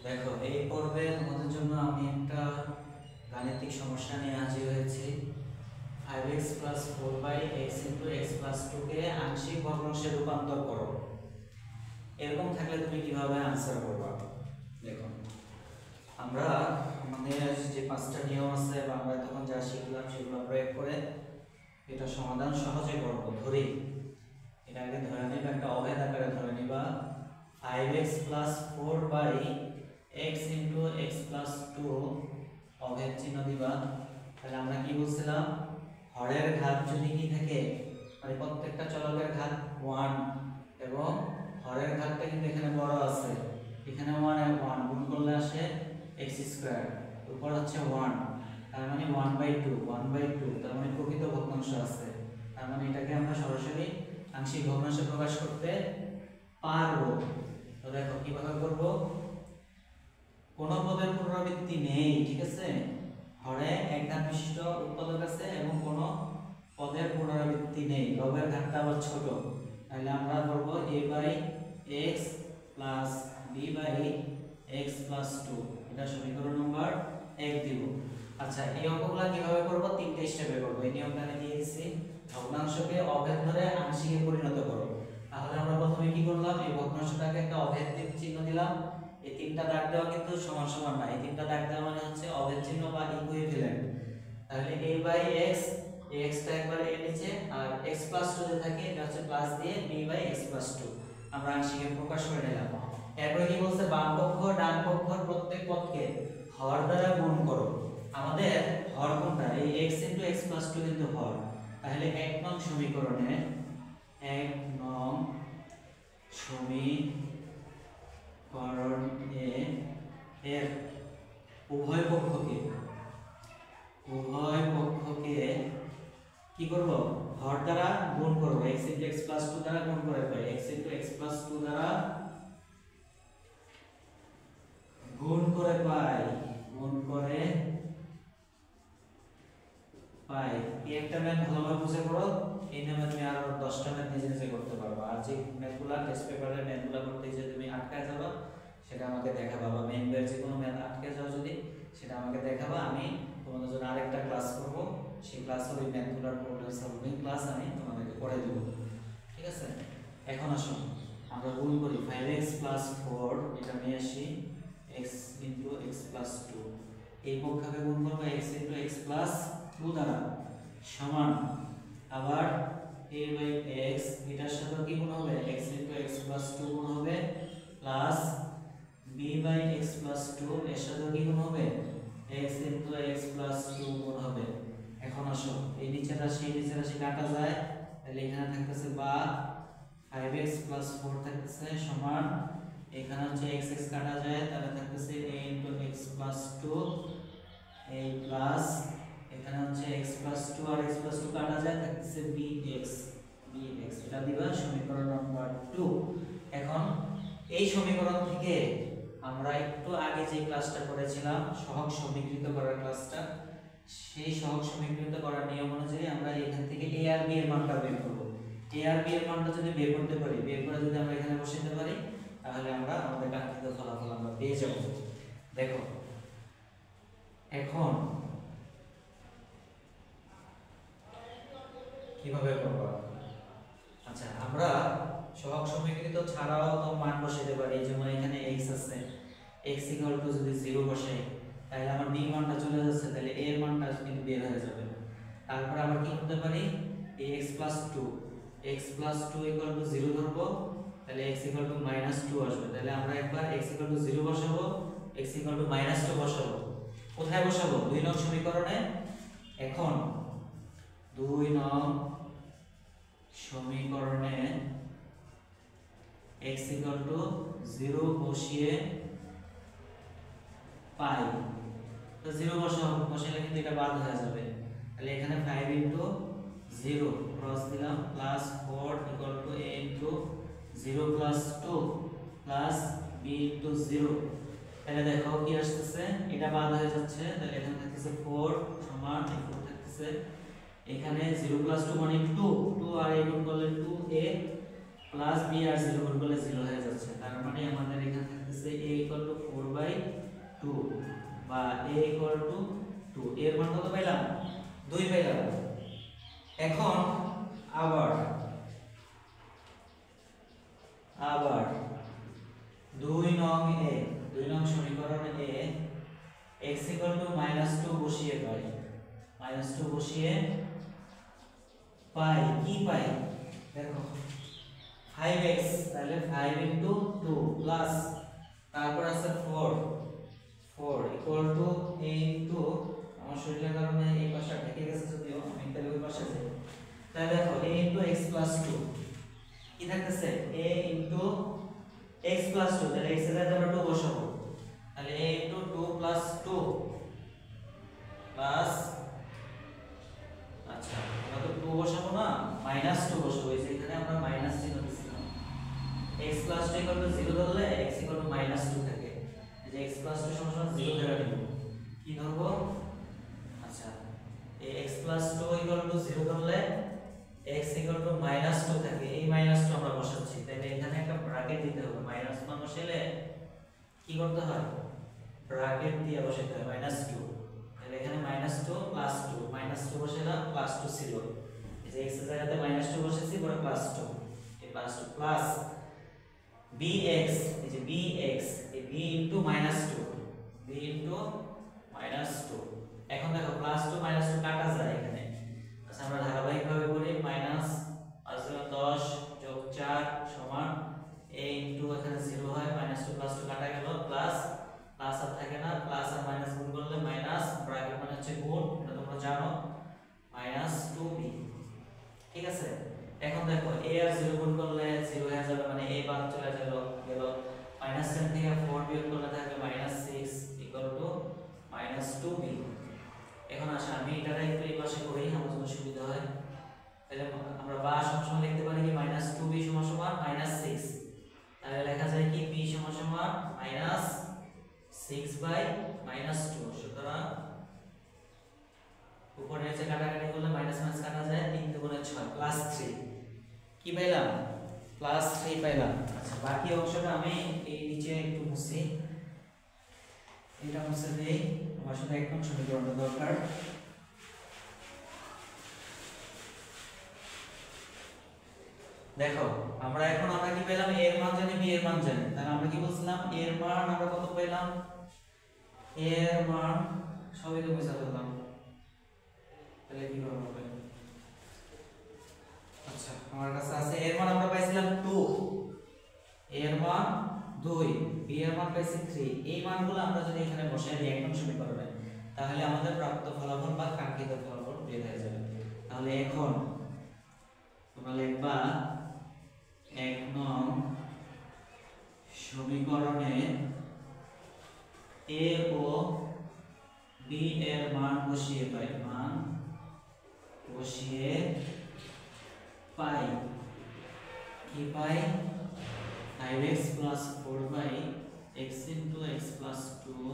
দেখো এই পর্বে তোমাদের জন্য আমি একটা গাণিতিক সমস্যা নিয়ে হাজির হয়েছি। 5x + 4/x * x + 2 কে আংশিক ভগ্নাংশে রূপান্তর করো। এরকম থাকলে তুমি কিভাবে আনসার করবা? দেখো আমরা আমাদের যে পাঁচটা নিয়ম আছে বা আমরা তখন যা শিখলাম সেগুলো প্রয়োগ করে এটা সমাধান সহজে করব। ধরি এটা আগে ধরে নিবা, একটা অভেদ আকারে ধরে নিবা 5x + 4/x * x + 2 অভেদ চিহ্ন দিবা। তাহলে আমরা কি বলছিলাম, হরের ঘাত যদি কি থাকে, মানে প্রত্যেকটা চলকের ঘাত 1 এবং হরের ঘাতটা কিন্তু এখানে বড় আছে, এখানে 1 আর 1 গুণ করলে আসে x², উপর হচ্ছে 1, তার মানে 1/2 তার মানে প্রকৃত ভগ্নাংশ আছে। তার মানে এটাকে আমরা সরাসরি আংশিক ভগ্নাংশে প্রকাশ করতে পারবো। তো দেখো কিভাবে করব, কোন পদের পুনরাবৃত্তি নেই, ঠিক আছে, হরে এক ঘাত বিশিষ্ট উৎপাদক আছে এবং কোন পদের পুনরাবৃত্তি নেই, লবের ঘাতটা আবার ছোট, তাহলে আমরা করব a/x + b/x + 2, এটা সমীকরণ নম্বর 1 দিব। আচ্ছা এই অঙ্কগুলো কিভাবে করব, তিনটে স্টেপে করব। এই নিয়মটা আমি দিয়ে দিয়েছি, ভগ্নাংশকে অভেদ ধরে আংশিকে পরিণত করো। তাহলে আমরা প্রথমে কি করলাম, এই ভগ্নাংশটাকে একটা অভেদ চিহ্ন দিলাম। এই তিনটা দাগ দেওয়া কিন্তু সমান সমান না, এই তিনটা দাগ দেওয়া মানে হচ্ছে অভেদ চিহ্ন বা ইকুইভ্যালেন্ট। তাহলে a/x, x টা একবার এর নিচে, আর x + 2 যে থাকে এটা হচ্ছে প্লাস দিয়ে b/x + 2 আমরা আংশিকে প্রকাশ করে নিলাম। এরপরে কি বলছে, বাম পক্ষ ডান পক্ষের প্রত্যেক পদকে হর দ্বারা গুণ করো। আমাদের হর কোনটা, এই x * x + 2 কিন্তু হর। তাহলে 1 নং সমীকরণে 1 নং সমীকরণে এর উভয় পক্ষকে কি করব, হর দ্বারা গুণ করব। x * x + 2 দ্বারা গুণ করে পাই, x * x + 2 দ্বারা গুণ করে পাই এই একটা ম্যাথ ভালোভাবে বুঝে পড়ো। এই নামে তুমি আরো 10টা ম্যাথ নিজে নিজে করতে পারবে। আর যে ম্যাথগুলো টেস্ট পেপারের ম্যাথগুলো করতে যে তুমি আটকে যাবে সেটা আমাকে দেখাবা, বা মেইন ব্যাচ যে কোনো ম্যাথ আটকে যাও যদি সেটা আমাকে দেখাবা। আমি তোমাদের জন্য আরেকটা ক্লাস করব, সেই ক্লাসে ওই ম্যাথগুলোর প্রবলেম সলভিং ক্লাস আমি তোমাদেরকে করে দেব, ঠিক আছে? এখন আসো আমরা গুণ করি, 5x + 4 এটা নিয়ে আসি x * x + 2, এই পক্ষকে গুণ করব x * x + 2 দ্বারা সমান, আবার a/x এটার সাথে কি গুণ হবে, x * x + 2 গুণ হবে, প্লাস b/x + 2 এর সাথে কি গুণ হবে, x * x + 2 গুণ হবে। এখন আসো এই নিচের রাশি কাটা যায়, তাহলে এখানে থাকতেছে বা 5x + 4 থাকতেছে সমান, এখানে হচ্ছে x কাটা যায়, তাহলে থাকতেছে a * x + 2 এই প্লাস এখানে হচ্ছে x + 2 আর x + 2 কাটা যায়, থাকতেছে bx এটা দিবা সমীকরণ নাম্বার 2। এখন এই সমীকরণ থেকে আমরা একটু আগে যে ক্লাসটা করেছিলাম সহগ সমীকৃত করার ক্লাসটা, সেই সহগ সমীকৃত করার নিয়ম অনুযায়ী আমরা এখান থেকে a আর b এর মানটা বের করব। a আর b এর মানটা যদি বের করতে পারি, বের করে যদি আমরা এখানে বসাতে পারি, তাহলে আমরা আমাদের কাঙ্ক্ষিত ফলাফল আমরা পেয়ে যাব। দেখো এখন কিভাবে করব, আচ্ছা আমরা সহগ সমীকৃত ছাড়াও তো মান বসাতে পারি, যেমন এখানে x আছে, x = যদি 0 বসাই তাহলে আমার b মানটা চলে যাচ্ছে, তাহলে a এর মানটা কিন্তু বের হয়ে যাবে। তারপর আমরা কি করতে পারি, x + 2 = 0 ধরবো, তাহলে x = -2 আসবে, তাহলে আমরা একবার x = 0 বসাবো, x = -2 বসাবো। কোথায় বসাবো, 2 নং সমীকরণে। এখন 2 নং সমীকরণে x = 0 বসিয়ে পাই, তো 0 বসালে কিন্তু এটা বাদ হয়ে যাবে, তাহলে এখানে 5 * 0 ক্রস দিলাম, প্লাস 4 = a * 0 + 2 প্লাস b * 0, তাহলে দেখো কি আসতেছে, এটা বাদ হয়ে যাচ্ছে, তাহলে এখানে থাকতেছে 4 সমান 4 থাকতেছে, এখানে 0 + 2 মানে 2 আর a গুণ করলে 2a প্লাস b আর 0 গুণ করলে 0 হয়ে যাচ্ছে, তার মানে আমাদের এখানে থাকতেছে a ইকুয়াল টু 4/2 বা a ইকুয়াল টু 2। এর মান কত পাইলাম? 2 পাইলাম। এখন আবার 2 নং সমীকরণে x ইকুয়াল টু -2 বসিয়ে পাই কি পাই দেখো 5x, তাহলে 5 ইনটু 2 প্লাস তারপর আছে 4 ইকুয়াল টু a ইনটু আমার শরীরের কারণে এই পাশে ঢেকে গেছে যদিও আমি তাহলে ওই পাশে যাই। তাহলে দেখো a ইনটু x প্লাস 2 কি থাকতেছে a ইনটু x প্লাস 2, তাহলে x এর জায়গায় আমরা 2 বসাবো, তাহলে a ইনটু 2 প্লাস 2 প্লাস আচ্ছা আমরা তো 2 বসাবো না, মাইনাস 2 বসাবো। এই যে এখানে আমরা মাইনাস চিহ্ন দিছিলাম। x প্লাস 2 ইকুয়াল টু 0 ধরলে x ইকুয়াল টু মাইনাস 2 থাকে। এই যে x প্লাস 2 সমান 0 ধরে নিব। কি ধরবো? আচ্ছা এই x প্লাস 2 ইকুয়াল টু 0 ধরলে x ইকুয়াল টু মাইনাস 2 থাকে। এই মাইনাস 2 আমরা বসাচ্ছি, তাহলে এখানে একটা ব্র্যাকেট দিতে হবে। মাইনাস 1 বসাইলে কি করতে হয়? ব্র্যাকেট দিয়ে বসাতে হয় -2। তাহলে এখানে -2 প্লাস 2, -2 বসাইলাম প্লাস 2 ছিল। এই যে x এর জায়গাতে -2 বসেছি, পরে +2, এই +2 প্লাস bx, এই যে bx, এই b ইনটু -2, b ইনটু -2। এখন দেখো +2 -2 কাটা যায় এখানে। আচ্ছা আমরা ধারাবাহিকভাবে করি, মাইনাস 10 যোগ 4 সমান a ইনটু এখানে 0 হয়, -2 +2 কাটা গেল, প্লাস প্লাস আর থাকে না, প্লাস আর মাইনাস গুণ করলে মাইনাস, ব্র্যাকেট মানে হচ্ছে গুণ, এটা তোমরা জানো, -2b। ঠিক আছে, এখন দেখো a আর 0 গুণ করলে 0 হয়ে যাবে, মানে a বাদ চলে গেল। -10 থেকে 4 বিয়োগ করলে থাকবে -6 ইকুয়াল টু -2b। এখন আসলে আমি এটা একটু এই পাশে করি, আমার জন্য সুবিধা হয়। তাহলে আমরা বা সমান লিখতে পারি কি -2b সমান -6। তাহলে লেখা যায় কি b সমান -6/-2। সুতরাং উপরে নিচে কাটাকাটি করলে মাইনাস মাইনাস কাটা যায়, 3 দুগুণে 6 প্লাস 3 কি পাইলাম? +3 পাইলাম। আচ্ছা বাকি অংশটা আমি এই নিচে একটু মুছি, এটা মুছে দেই, আমার শুধু এক নং সমীকরণটা দরকার। দেখো আমরা কি পেলাম? a এর মান জানি, b এর মান জানি, তাহলে আমরা কি বলছিলাম? a এর মান আমরা কত পেলাম? a এর মান সবই তো বুঝা পেলাম, তাহলে কি করব? আচ্ছা আমার কাছে আছে a এর মান আমরা পাইছিলাম 2, a এর মান 2, b এর মান পাইছি 3। এই মানগুলো আমরা যদি এখানে বসাই দিই এক নং সমীকরণে, তাহলে আমাদের প্রাপ্ত ফলাফল বা কাঙ্ক্ষিত ফলাফল বের হয়ে যাবে। তাহলে এখন তোমরা লিখবা 1 নং সমীকরণে a ও b এর মান বসিয়ে পাই কি পাই? 5x plus 4/x into x plus 2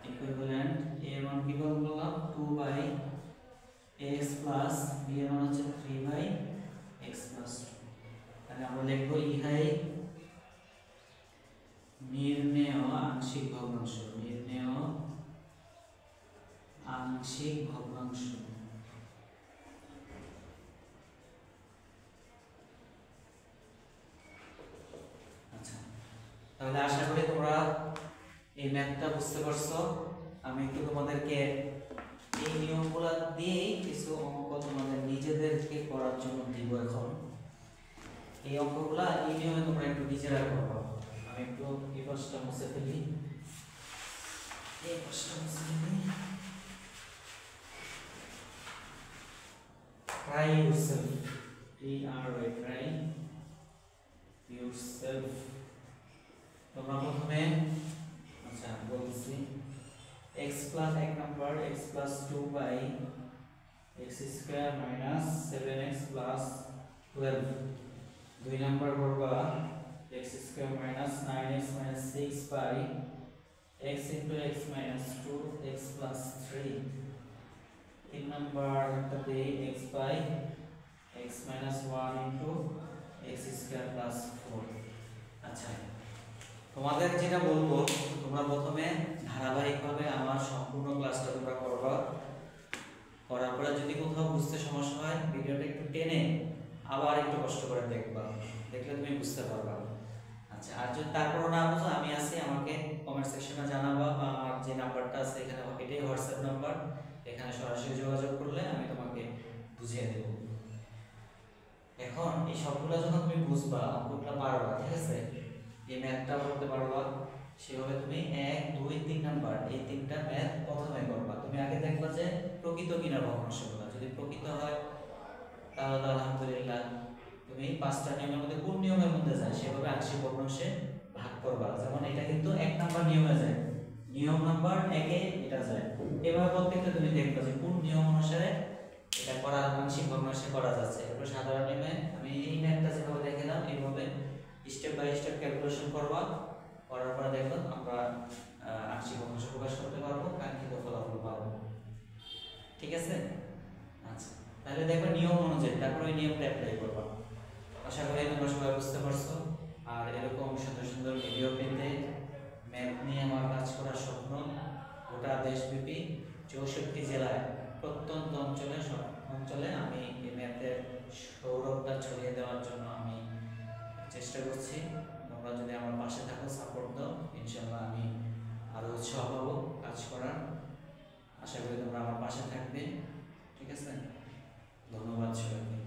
equivalent a এর মান কি বললাম? 2/x plus b এর মান হচ্ছে 3/x plus 2। তাহলে আমরা লিখব ইহাই নির্ণেয় আংশিক ভগ্নাংশ। আচ্ছা তাহলে আশা করি তোমরা এই ম্যাথটা বুঝতে পারছো। আমি একটু তোমাদেরকে এই নিয়মগুলো দিয়ে কিছু অঙ্ক তোমাদের নিজেদেরকে করার জন্য দিব। এখন এই অঙ্কগুলা এই নিয়মে তোমরা একটু নিজেরা করবে। আমি একটু এই পাশটা মুছে ফেলি, Try yourself. Try yourself. তোমরা প্রথমে আচ্ছা বলছি x প্লাস এক number x plus 2/x square minus 7x plus 12। দুই নাম্বার করবা x square minus 9x minus 6/x into x minus 2x plus 3। 3 number একটা দেই x by x minus 1 into x square plus 4। আচ্ছা তো তোমাদের যেটা বলবো, তোমরা প্রথমে ধারাবাহিকভাবে আমার সম্পূর্ণ ক্লাসটা তোমরা করবা। করার পরে যদি কোথাও বুঝতে সমস্যা হয়, ভিডিওটা একটু টেনে আবার একটু কষ্ট করে দেখবা, দেখলে তুমি বুঝতে পারবা। আচ্ছা, আর যদি তারপরও না বুঝো, আমি আছি, আমাকে কমেন্ট সেকশনে জানাবা, বা আমার যে নাম্বারটা আছে এখানে, এটাই হোয়াটসঅ্যাপ নাম্বার, এখানে সরাসরি যোগাযোগ করলে আমি তোমাকে বুঝিয়ে দেব। এখন এই সবগুলো যখন তুমি বুঝবা, অঙ্কগুলো পারবা, ঠিক আছে, এই ম্যাথটা করতে পারবা, সেভাবে তুমি 1 2 3 নাম্বার এই তিনটা ম্যাথ প্রথমে করবা। তুমি আগে দেখবা যে প্রকৃত কিনা ভগ্নাংশগুলো, যদি প্রকৃত হয় তাহলে তো আলহামদুলিল্লাহ। তুমি পাঁচটা নিয়মের মধ্যে কোন নিয়মের মধ্যে যায় সেভাবে আংশিক ভগ্নাংশে ভাগ করবা। যেমন এটা কিন্তু 1 নাম্বার নিয়মে যায়, নিয়ম নাম্বার 1 এ এটা যায়। এভাবে প্রত্যেকটা তুমি দেখবা যে কোন নিয়ম অনুসারে এটা করা আংশিক ভগ্নাংশে করা যাচ্ছে। এরপর সাধারণ নিয়মে আমি এই ম্যাথটা যেভাবে দেখালাম এইভাবে স্টেপ বাই স্টেপ ক্যালকুলেশন করবা। করার পরে দেখো আমরা আংশিক ভগ্নাংশ প্রকাশ করতে পারবো, কাঙ্ক্ষিত ফলাফল পাবো। ঠিক আছে? আচ্ছা, তাহলে দেখো নিয়ম অনুযায়ী তারপর ওই নিয়মটা অ্যাপ্লাই করবা। আশা করি তোমরা সবাই বুঝতে পারছো। আর এরকম সুন্দর সুন্দর ভিডিও পেতে, ম্যাথ নিয়ে আমার কাজ করার স্বপ্ন, গোটা দেশব্যাপী 64 জেলায় প্রত্যন্ত অঞ্চলে সব অঞ্চলে আমি এই ম্যাথের সৌরভটা ছড়িয়ে দেওয়ার জন্য আমি চেষ্টা করছি। তোমরা যদি আমার পাশে থাকো, সাপোর্ট দাও, ইনশাআল্লাহ আমি আরো উৎসাহ পাবো কাজ করার। আশা করি তোমরা আমার পাশে থাকবে। ঠিক আছে? ধন্যবাদ সবাইকে।